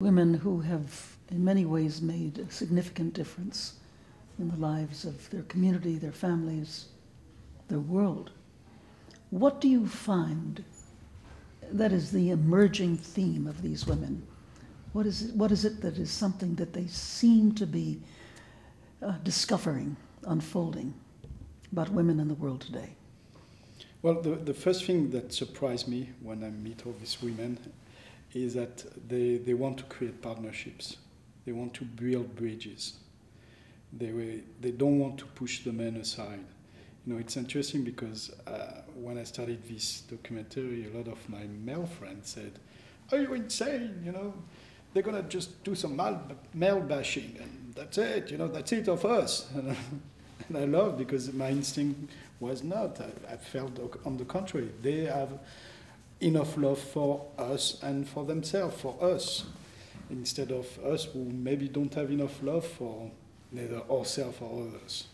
Women who have in many ways made a significant difference in the lives of their community, their families, their world. What do you find that is the emerging theme of these women? What is it that is something that they seem to be discovering, unfolding about women in the world today? Well, the first thing that surprised me when I meet all these women is that they want to create partnerships. They want to build bridges. They don't want to push the men aside. You know, it's interesting because when I started this documentary, a lot of my male friends said, "Are you insane? You know, they're gonna just do some male bashing, and that's it. You know, that's it of us." And I love, because my instinct was not. I felt on the contrary. They have enough love for us and for themselves, for us, instead of us who maybe don't have enough love for neither ourselves or others,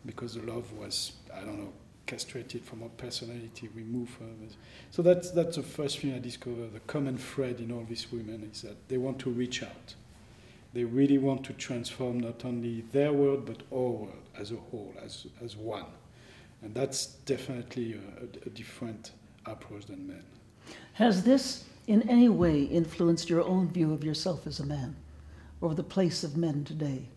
because the love was, I don't know, castrated from our personality, removed from us. So that's the first thing I discovered. The common thread in all these women is that they want to reach out. They really want to transform not only their world, but our world as a whole, as one. And that's definitely a different approach than men. Has this in any way influenced your own view of yourself as a man, or the place of men today,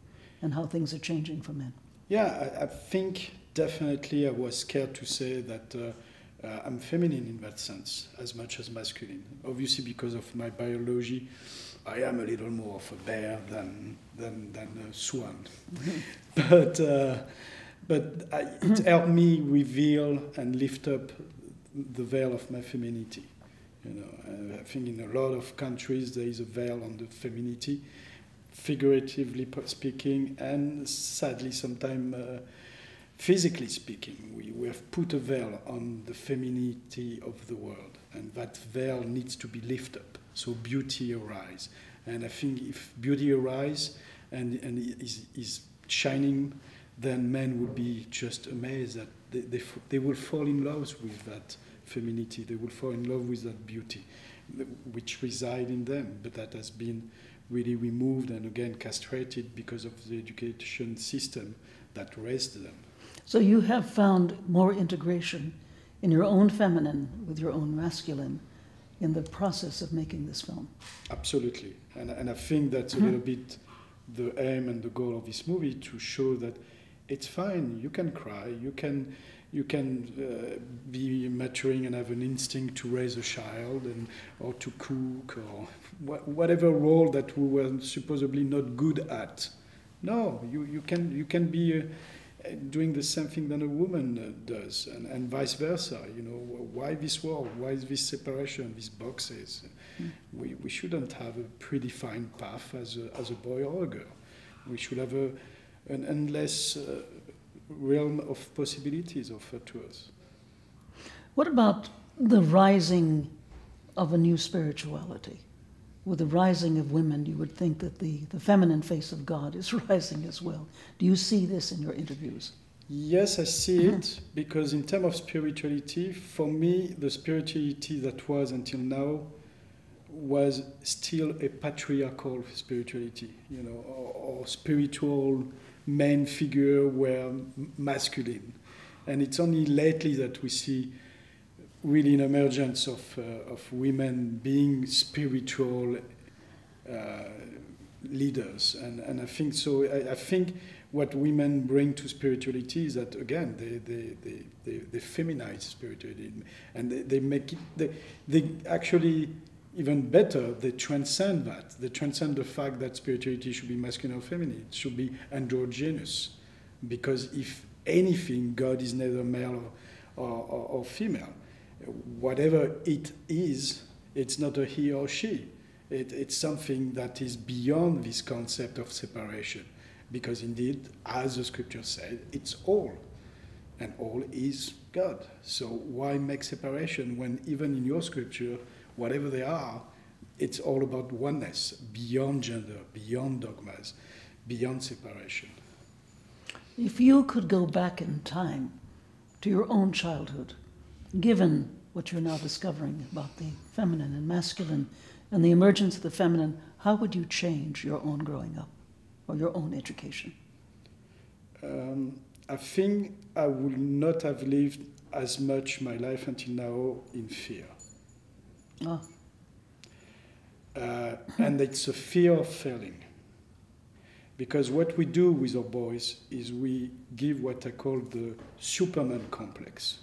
and how things are changing for men? Yeah, I think definitely I was scared to say that I'm feminine in that sense, as much as masculine. Obviously, because of my biology, I am a little more of a bear than a swan. But it helped me reveal and lift up the veil of my femininity. You know, I think in a lot of countries there is a veil on the femininity, figuratively speaking, and sadly sometimes physically speaking. We have put a veil on the femininity of the world, and that veil needs to be lifted up, so beauty arise. And I think if beauty arise and is shining, then men will be just amazed that they will fall in love with that femininity. They will fall in love with that beauty which reside in them, but that has been really removed and again castrated because of the education system that raised them. So you have found more integration in your own feminine with your own masculine in the process of making this film? Absolutely. And I think that's a little bit the aim and the goal of this movie, to show that it's fine, you can cry, you can be maturing and have an instinct to raise a child or to cook or whatever role that we were supposedly not good at. No, you can be doing the same thing that a woman does, and vice versa. You know, why this world? Why is this separation? These boxes? We shouldn't have a predefined path as a boy or a girl. We should have an endless realm of possibilities offered to us. What about the rising of a new spirituality? With the rising of women, you would think that the feminine face of God is rising as well. Do you see this in your interviews? Yes, I see it, because in terms of spirituality, for me, the spirituality that was until now was still a patriarchal spirituality, you know, or spiritual main figure were masculine. And it's only lately that we see really an emergence of women being spiritual leaders. And I think so. I think what women bring to spirituality is that, again, they feminize spirituality. And they make it, they actually, even better, they transcend that. They transcend the fact that spirituality should be masculine or feminine. It should be androgynous. Because if anything, God is neither male or female. Whatever it is, it's not a he or she. It's something that is beyond this concept of separation. Because indeed, as the scripture said, it's all. And all is God. So why make separation when even in your scripture, whatever they are, it's all about oneness, beyond gender, beyond dogmas, beyond separation. If you could go back in time to your own childhood, given what you're now discovering about the feminine and masculine and the emergence of the feminine how would you change your own growing up or your own education? I think I would not have lived as much my life until now in fear. Ah. And it's a fear of failing. Because what we do with our boys is we give what I call the Superman complex.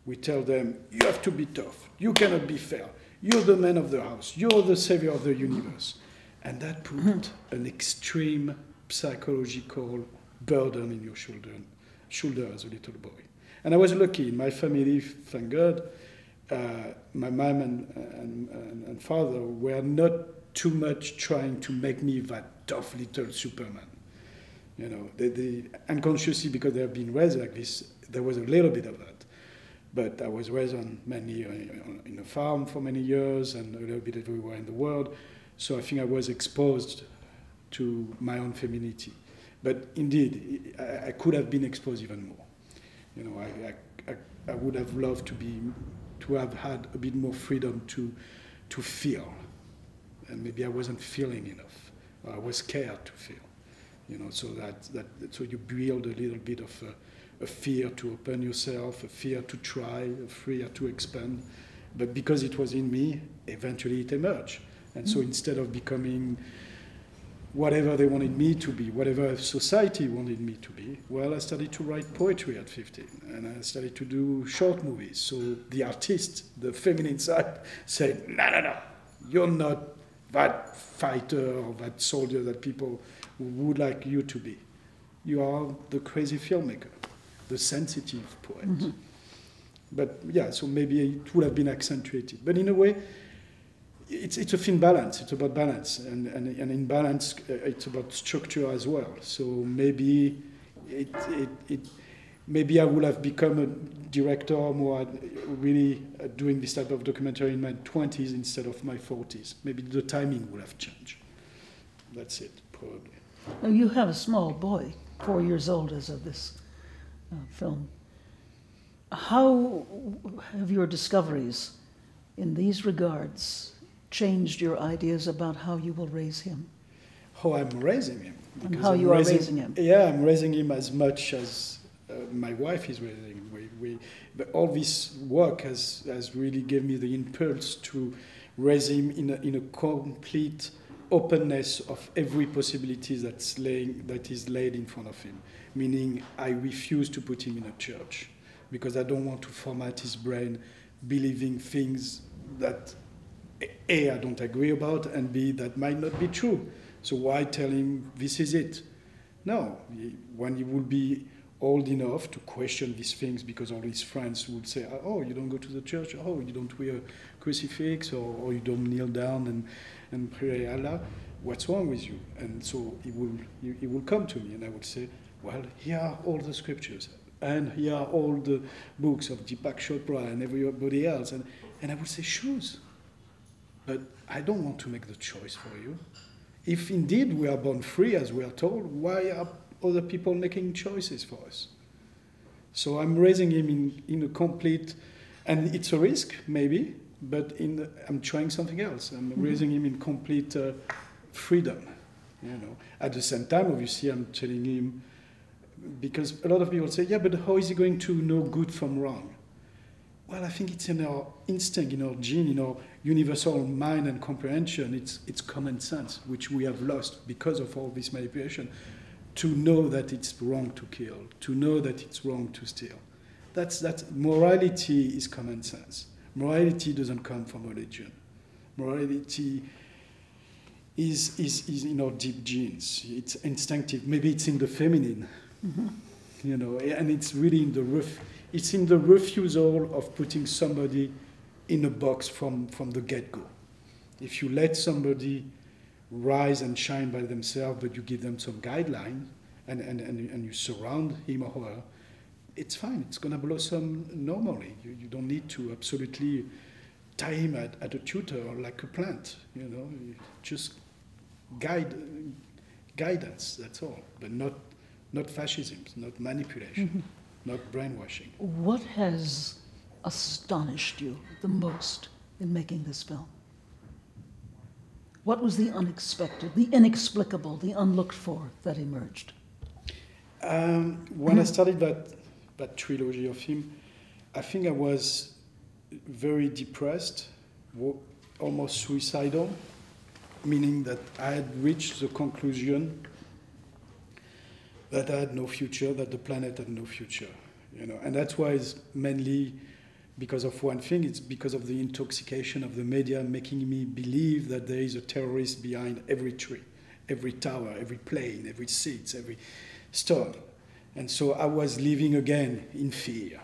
We tell them, you have to be tough, you cannot be fair, you're the man of the house, you're the savior of the universe. And that put an extreme psychological burden in your shoulder as a little boy. And I was lucky, in my family, thank God, my mom and father were not too much trying to make me that tough little Superman. You know, they unconsciously, because they have been raised like this, there was a little bit of that. But I was raised mainly in a farm for many years and a little bit everywhere in the world. So I think I was exposed to my own femininity. But indeed, I could have been exposed even more. You know, I would have loved to have had a bit more freedom to feel. And maybe I wasn't feeling enough. Or I was scared to feel. You know, so so you build a little bit of a fear to open yourself, a fear to try, a fear to expand. But because it was in me, eventually it emerged. And so instead of becoming whatever they wanted me to be, whatever society wanted me to be, well, I started to write poetry at 15, and I started to do short movies. So the artist, the feminine side, said, no, you're not that fighter or that soldier that people would like you to be. You are the crazy filmmaker, the sensitive poet. Mm-hmm. But yeah, so maybe it would have been accentuated. But in a way, it's a thin balance. It's about balance, and in balance, it's about structure as well. So maybe maybe I would have become a director more really doing this type of documentary in my 20s instead of my 40s. Maybe the timing would have changed. That's it, probably. Now you have a small boy, 4 years old as of this film. How have your discoveries in these regards changed your ideas about how you will raise him? How I'm raising him. And how you are raising him. Yeah, I'm raising him as much as my wife is raising him. But all this work has really given me the impulse to raise him in a complete openness of every possibility that is laid in front of him. Meaning, I refuse to put him in a church because I don't want to format his brain believing things that A, I don't agree about, and B, that might not be true. So why tell him this is it? No, when he will be old enough to question these things, because all his friends would say, oh, you don't go to the church, oh, you don't wear a crucifix, or you don't kneel down and pray Allah, what's wrong with you? And so he will come to me, and I would say, well, here are all the scriptures, and here are all the books of Deepak Chopra and everybody else, and I would say, choose. But I don't want to make the choice for you. If indeed we are born free, as we are told, why are other people making choices for us? So I'm raising him in a complete, and it's a risk, maybe, but I'm trying something else. I'm raising him in complete freedom. You know. At the same time, obviously, I'm telling him, because a lot of people say, yeah, but how is he going to know good from wrong? Well, I think it's in our instinct, in our gene, in our universal mind and comprehension. It's common sense, which we have lost because of all this manipulation, to know that it's wrong to kill, to know that it's wrong to steal. That's morality is common sense. Morality doesn't come from religion. Morality is in our deep genes. It's instinctive. Maybe it's in the feminine, you know, and it's really in the It's in the refusal of putting somebody in a box from the get-go. If you let somebody rise and shine by themselves, but you give them some guidelines and you surround him or her, it's fine. It's going to blossom normally. You don't need to absolutely tie him at a tutor or like a plant. You know, just guidance. That's all, but not fascism, not manipulation. Not brainwashing. What has astonished you the most in making this film? What was the unexpected, the inexplicable, the unlooked for that emerged? When I started that trilogy of him, I think I was very depressed, almost suicidal, meaning that I had reached the conclusion that I had no future, that the planet had no future, you know. And that's why it's mainly because of one thing. It's because of the intoxication of the media making me believe that there is a terrorist behind every tree, every tower, every plane, every seat, every stone. And so I was living again in fear.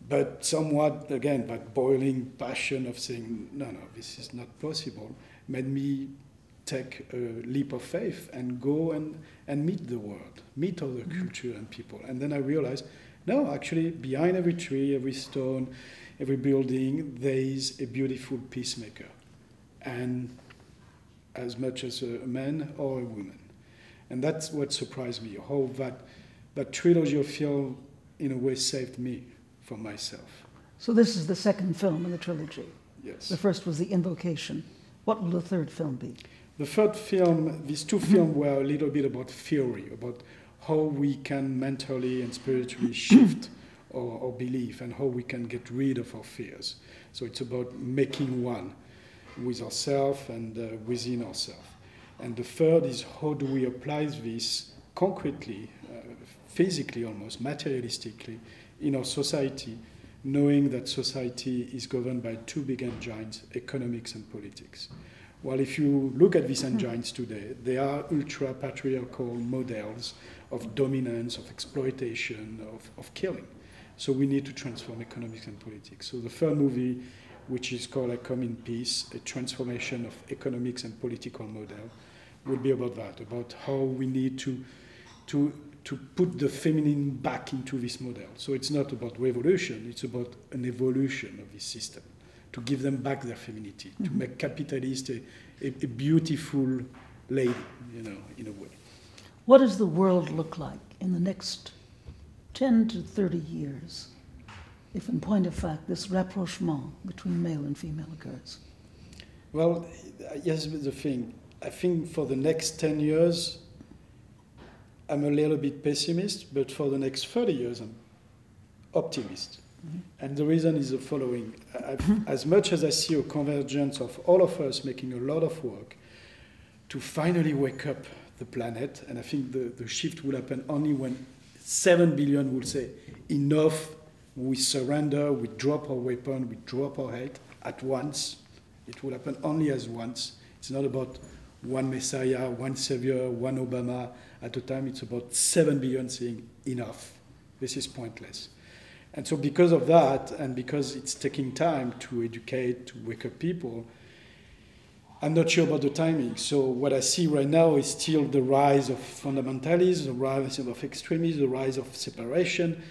But somewhat, again, that boiling passion of saying, no, this is not possible, made me take a leap of faith and go and meet the world, meet other culture and people. And then I realized, no, actually, behind every tree, every stone, every building, there is a beautiful peacemaker. And as much as a man or a woman. And that's what surprised me, how that trilogy of film, in a way, saved me from myself. So this is the second film in the trilogy. Yes. The first was The Invocation. What will the third film be? The third film, these two films were a little bit about theory, about how we can mentally and spiritually shift our belief and how we can get rid of our fears. So it's about making one with ourselves and within ourselves. And the third is how do we apply this concretely, physically almost, materialistically, in our society, knowing that society is governed by two big engines, economics and politics. Well, if you look at these engines today, they are ultra-patriarchal models of dominance, of exploitation, of killing. So we need to transform economics and politics. So the third movie, which is called I Come in Peace, a transformation of economics and political model, will be about that, about how we need to put the feminine back into this model. So it's not about revolution, it's about an evolution of this system, to give them back their femininity, to make capitalist a beautiful lady, you know, in a way. What does the world look like in the next 10 to 30 years, if in point of fact this rapprochement between male and female occurs? Well, yes, the thing, I think for the next 10 years, I'm a little bit pessimist, but for the next 30 years, I'm optimist. And the reason is the following. As much as I see a convergence of all of us making a lot of work to finally wake up the planet, and I think the shift will happen only when 7 billion will say, enough, we surrender, we drop our weapon, we drop our hate at once. It will happen only as once. It's not about one Messiah, one Savior, one Obama at a time. It's about 7 billion saying, enough, this is pointless. And so because of that, and because it's taking time to educate, to wake up people, I'm not sure about the timing. So what I see right now is still the rise of fundamentalism, the rise of extremism, the rise of separation,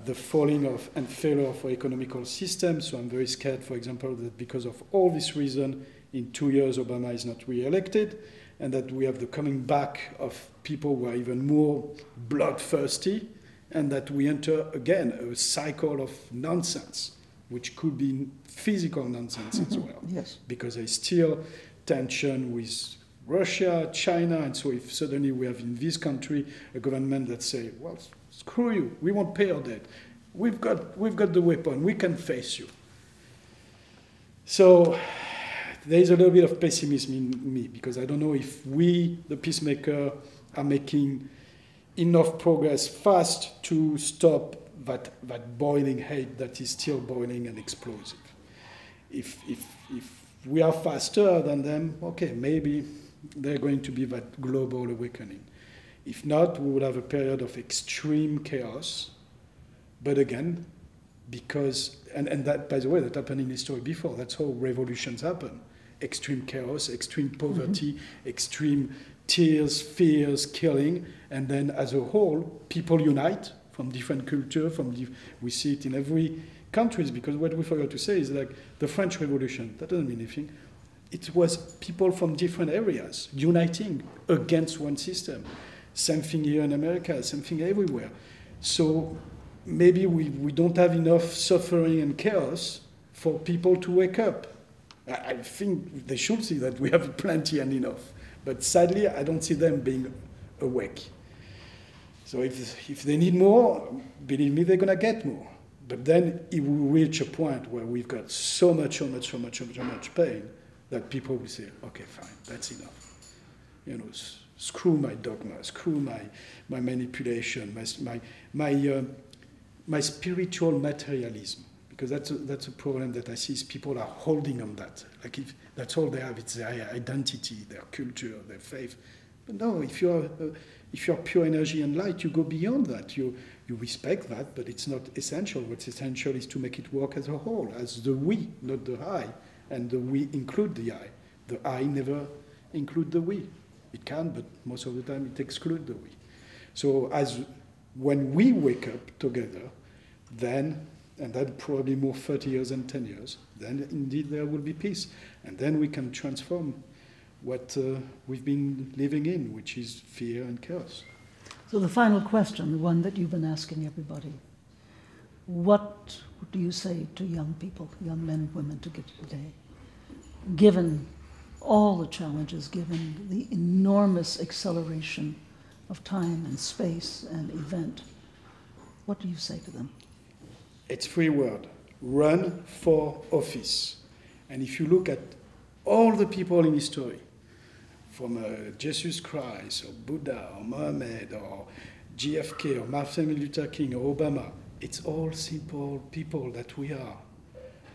the falling of and failure of our economical system. So I'm very scared, for example, that because of all this reason, in 2 years Obama is not re-elected, and that we have the coming back of people who are even more bloodthirsty, and that we enter again a cycle of nonsense, which could be physical nonsense as well. Yes. Because there's still tension with Russia, China, and so if suddenly we have in this country a government that say, well, screw you, we won't pay our debt. We've got the weapon, we can face you. So there's a little bit of pessimism in me, because I don't know if we, the peacemaker, are making enough progress fast to stop that boiling hate that is still boiling and explosive. If we are faster than them, okay, maybe there's going to be that global awakening. If not, we will have a period of extreme chaos. But again, because, and that, by the way, that happened in history before. That's how revolutions happen. Extreme chaos, extreme poverty, extreme tears, fears, killing, and then as a whole, people unite from different cultures. We see it in every country, because what we forgot to say is like the French Revolution, that doesn't mean anything. It was people from different areas uniting against one system. Same thing here in America, same thing everywhere. So maybe we don't have enough suffering and chaos for people to wake up I think they should see that we have plenty and enough. But sadly, I don't see them being awake. So if they need more, believe me, they're going to get more. But then it will reach a point where we've got so much pain that people will say, okay, fine, that's enough. You know, screw my dogma, screw my manipulation, my spiritual materialism. Because that's a problem that I see is people are holding on that. Like if that's all they have, it's their identity, their culture, their faith. But no, if you're pure energy and light, you go beyond that. You respect that, but it's not essential. What's essential is to make it work as a whole, as the we, not the I. And the we include the I. The I never include the we. It can, but most of the time it excludes the we. So when we wake up together, then, and that probably more 30 years than 10 years, then indeed there will be peace. And then we can transform what we've been living in, which is fear and chaos. So the final question, the one that you've been asking everybody, what do you say to young people, young men and women today, given all the challenges, given the enormous acceleration of time and space and event? What do you say to them? It's 3 words. Run for office. And if you look at all the people in history, from Jesus Christ, or Buddha, or Mohammed, or JFK, or Martin Luther King, or Obama, it's all simple people that we are,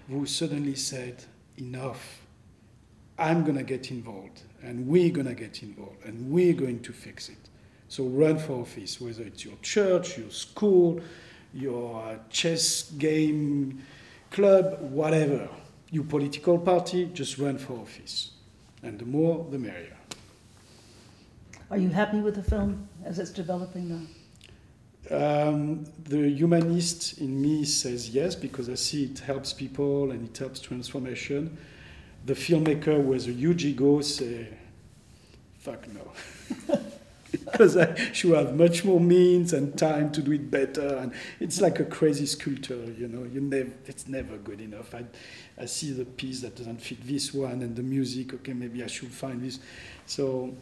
who suddenly said, enough. I'm going to get involved, and we're going to get involved, and we're going to fix it. So run for office, whether it's your church, your school, your chess game club, whatever. Your political party, just run for office. And the more, the merrier. Are you happy with the film as it's developing now? The humanist in me says yes, because I see it helps people and it helps transformation. The filmmaker with a huge ego say, fuck no. Because I should have much more means and time to do it better. And it's like a crazy sculptor, you know. It's never good enough. I see the piece that doesn't fit this one and the music, okay, maybe I should find this. So,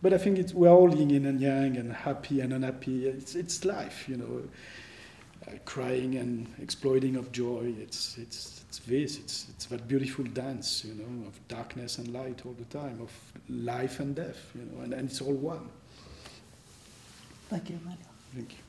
but I think we're all yin and yang and happy and unhappy. It's life, you know. Crying and exploiting of joy. It's that beautiful dance, you know, of darkness and light all the time, of life and death, you know, and it's all one. Thank you, Emmanuel. Thank you.